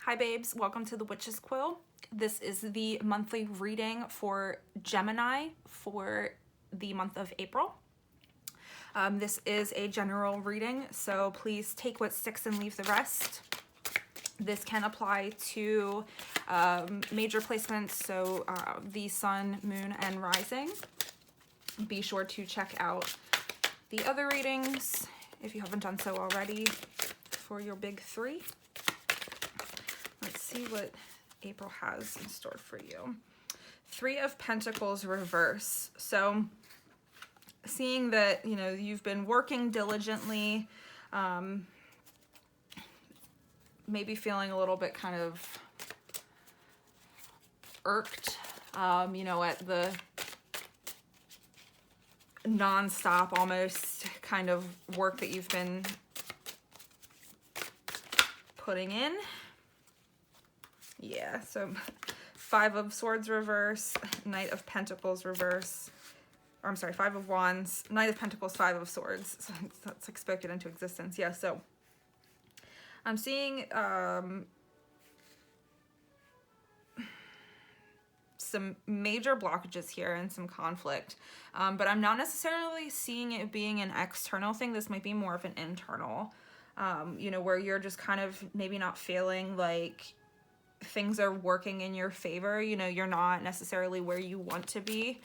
Hi babes, welcome to the witchsquill. This is the monthly reading for Gemini for the month of April. This is a general reading, so please take what sticks and leave the rest. This can apply to major placements, so the sun, moon, and rising. Be sure to check out the other readings if you haven't done so already for your big three. Let's see what April has in store for you. Three of Pentacles reverse. So seeing that, you know, you've been working diligently, maybe feeling a little bit kind of irked, you know, at the non-stop almost kind of work that you've been putting in. Yeah, so Five of Swords reverse, Knight of Pentacles reverse, or I'm sorry, Five of Wands, Knight of Pentacles, Five of Swords. So that's like spoken into existence. Yeah, so I'm seeing some major blockages here and some conflict, but I'm not necessarily seeing it being an external thing. This might be more of an internal, you know, where you're just kind of maybe not feeling like things are working in your favor. You know, you're not necessarily where you want to be,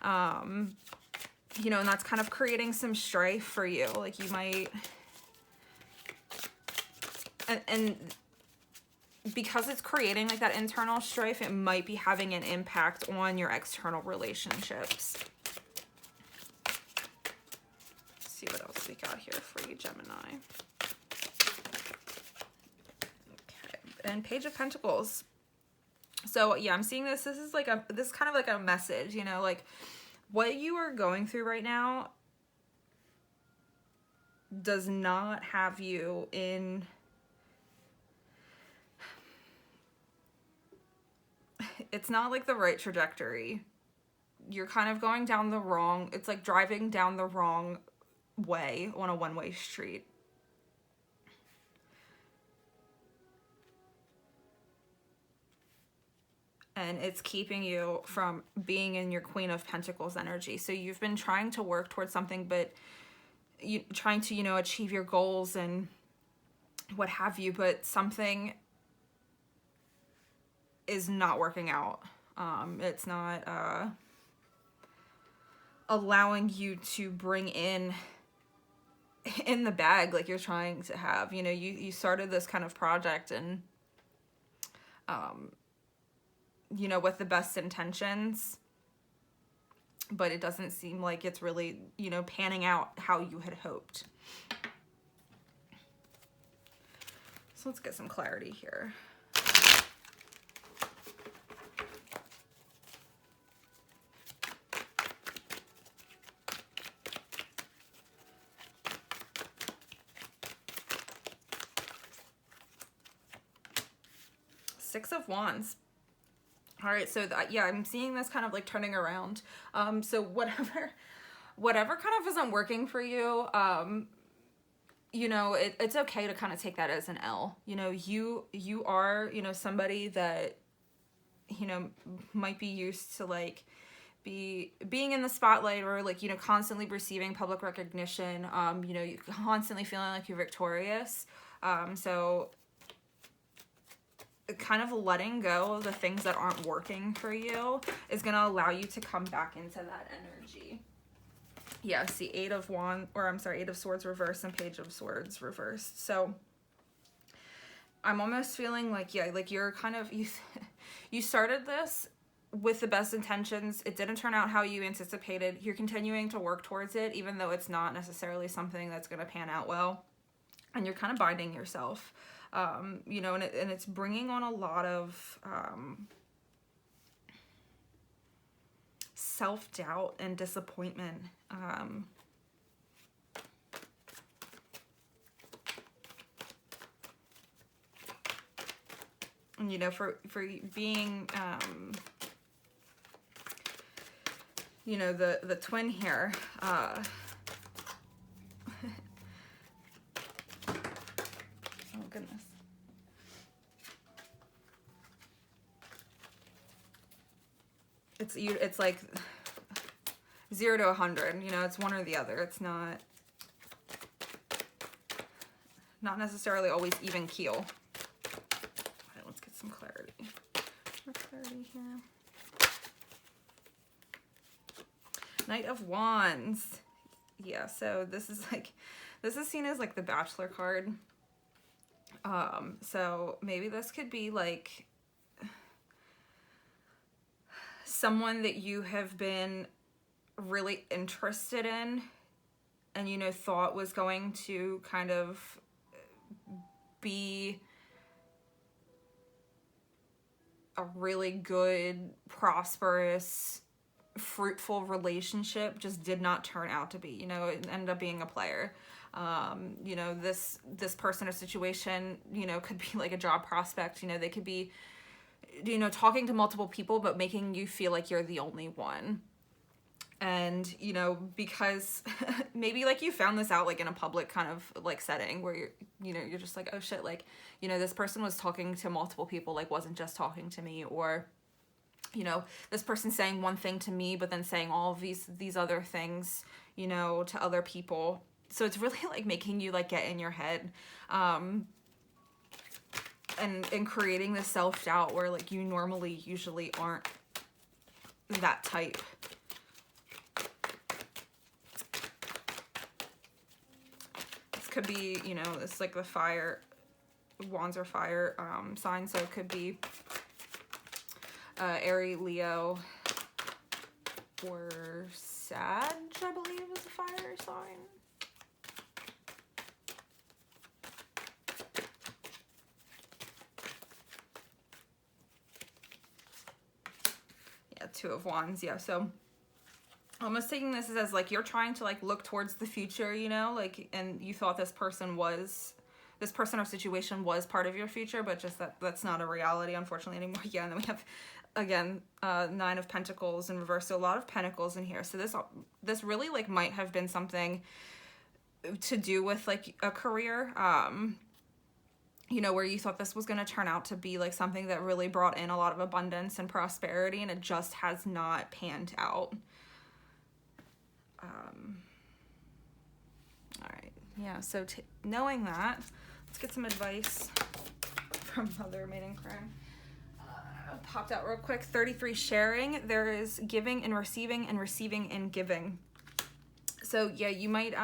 you know, and that's kind of creating some strife for you. Like you might, and because it's creating like that internal strife, it might be having an impact on your external relationships. Let's see what else we got here for you, Gemini. And Page of Pentacles. So yeah, I'm seeing this. This is kind of like a message, you know, like what you are going through right now does not have you in, it's not like the right trajectory. You're kind of going down the wrong, it's like driving down the wrong way on a one-way street. And it's keeping you from being in your Queen of Pentacles energy. So you've been trying to work towards something, but trying to, you know, achieve your goals and what have you, but something is not working out. It's not allowing you to bring in the bag like you're trying to have. You know, you started this kind of project and you know, with the best intentions, but it doesn't seem like it's really, you know, panning out how you had hoped. So let's get some clarity here. Six of Wands. All right, so yeah, I'm seeing this kind of like turning around. So whatever kind of isn't working for you, you know, it's okay to kind of take that as an L. You know, you are, you know, somebody that, you know, might be used to like being in the spotlight or like, you know, constantly receiving public recognition. You know, you constantly feeling like you're victorious. So kind of letting go of the things that aren't working for you is going to allow you to come back into that energy. Yeah, see, Eight of Swords reversed and Page of Swords reversed. So I'm almost feeling like, yeah, like you're kind of, you started this with the best intentions. It didn't turn out how you anticipated. You're continuing to work towards it, even though it's not necessarily something that's going to pan out well. And you're kind of binding yourself. You know, and it's bringing on a lot of self-doubt and disappointment. And, you know, for being, you know, the twin here, oh goodness. it's like 0 to 100, you know, it's one or the other. It's not necessarily always even keel. All right, let's get some clarity. More clarity here. Knight of Wands. Yeah, so this is seen as like the Bachelor card. So maybe this could be like someone that you have been really interested in and, you know, thought was going to kind of be a really good, prosperous, fruitful relationship, just did not turn out to be. You know, it ended up being a player. You know, this person or situation, you know, could be like a job prospect. You know, they could be, you know, talking to multiple people but making you feel like you're the only one. And, you know, because maybe like you found this out like in a public kind of like setting where you're just like, oh shit, like, you know, this person was talking to multiple people, like wasn't just talking to me. Or, you know, this person saying one thing to me but then saying all of these other things, you know, to other people. So it's really like making you like get in your head, and creating this self-doubt where like you usually aren't that type. This could be, you know, it's like the fire, wands are fire sign, so it could be Aries, Leo, or Sag, I believe is a fire sign. Yeah, Two of Wands, yeah, so almost taking this as like you're trying to like look towards the future, you know, like, and you thought this person or situation was part of your future, but just that's not a reality, unfortunately, anymore. Yeah, and then we have, again, Nine of Pentacles in reverse, so a lot of Pentacles in here. So this really like might have been something to do with like a career, you know, where you thought this was going to turn out to be like something that really brought in a lot of abundance and prosperity, and it just has not panned out. All right, yeah, so knowing that, let's get some advice from Mother Maiden Crime. Popped out real quick. 33, sharing. There is giving and receiving and giving. So yeah, you might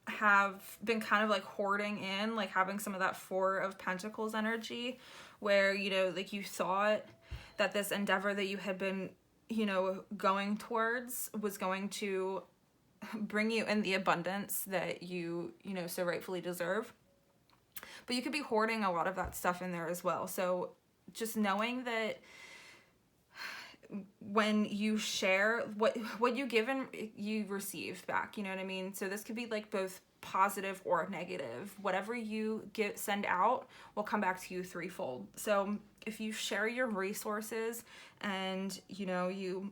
have been kind of like hoarding in, like having some of that Four of Pentacles energy, where, you know, like you thought that this endeavor that you had been, you know, going towards was going to bring you in the abundance that you know, so rightfully deserve. But you could be hoarding a lot of that stuff in there as well. So just knowing that when you share, what you give and you receive back, you know what I mean? So this could be like both positive or negative. Whatever you send out will come back to you threefold. So if you share your resources and, you know, you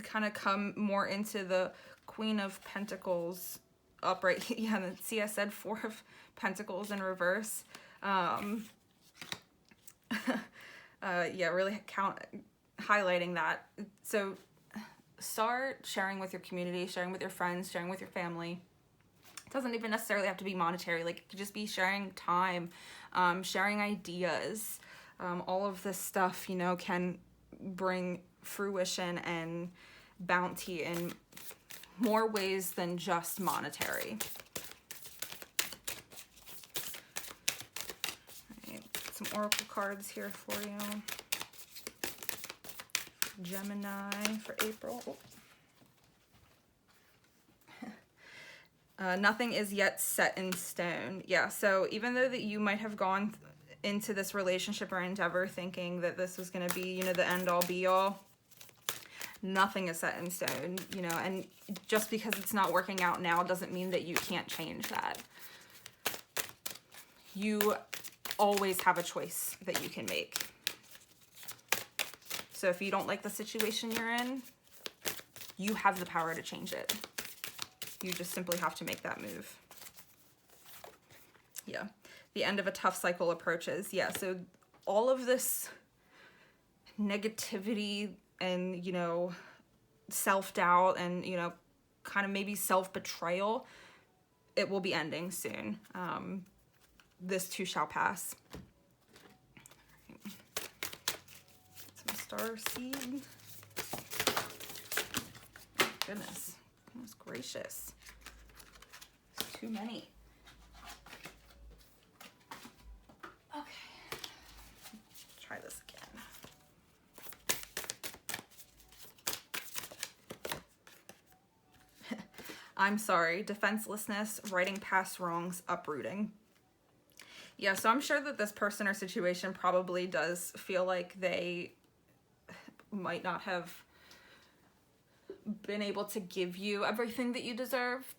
kind of come more into the Queen of Pentacles upright, yeah, see, I said Four of Pentacles in reverse. Yeah, really highlighting that. So start sharing with your community, sharing with your friends, sharing with your family. It doesn't even necessarily have to be monetary. Like, it could just be sharing time, sharing ideas. All of this stuff, you know, can bring fruition and bounty in more ways than just monetary. All right, some oracle cards here for you. Gemini for April. Nothing is yet set in stone. Yeah, so even though that you might have gone into this relationship or endeavor thinking that this was going to be, you know, the end all be all, nothing is set in stone, you know, and just because it's not working out now doesn't mean that you can't change that. You always have a choice that you can make. So if you don't like the situation you're in, you have the power to change it. You just simply have to make that move. Yeah. The end of a tough cycle approaches. Yeah, so all of this negativity and, you know, self-doubt and, you know, kind of maybe self-betrayal, it will be ending soon. This too shall pass. Some starseed. Goodness gracious. It's too many. Okay. Try this again. I'm sorry. Defenselessness, writing past wrongs, uprooting. Yeah, so I'm sure that this person or situation probably does feel like they might not have been able to give you everything that you deserve.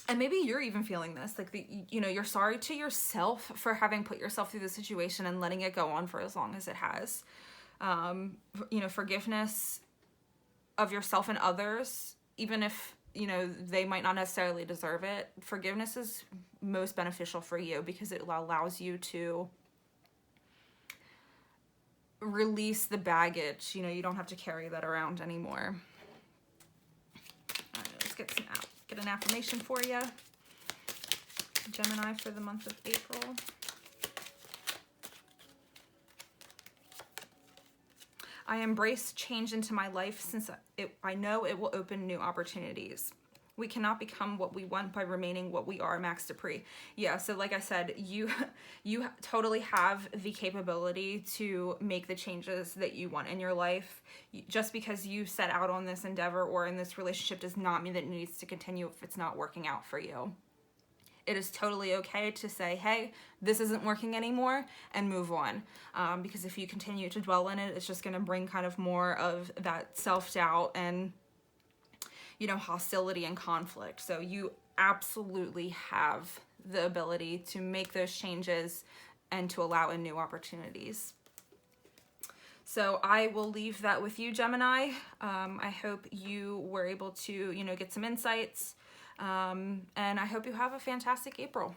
And maybe you're even feeling this, like, you know, you're sorry to yourself for having put yourself through the situation and letting it go on for as long as it has. You know, forgiveness of yourself and others, even if, you know, they might not necessarily deserve it. Forgiveness is most beneficial for you because it allows you to release the baggage. You know, you don't have to carry that around anymore. All right, let's get an affirmation for you, Gemini, for the month of April. I embrace change into my life since I know it will open new opportunities. We cannot become what we want by remaining what we are, Max Dupree. Yeah, so like I said, you totally have the capability to make the changes that you want in your life. Just because you set out on this endeavor or in this relationship does not mean that it needs to continue if it's not working out for you. It is totally okay to say, hey, this isn't working anymore, and move on. Because if you continue to dwell in it, it's just going to bring kind of more of that self-doubt and, you know, hostility and conflict. So you absolutely have the ability to make those changes and to allow in new opportunities. So I will leave that with you, Gemini. I hope you were able to, you know, get some insights. And I hope you have a fantastic April.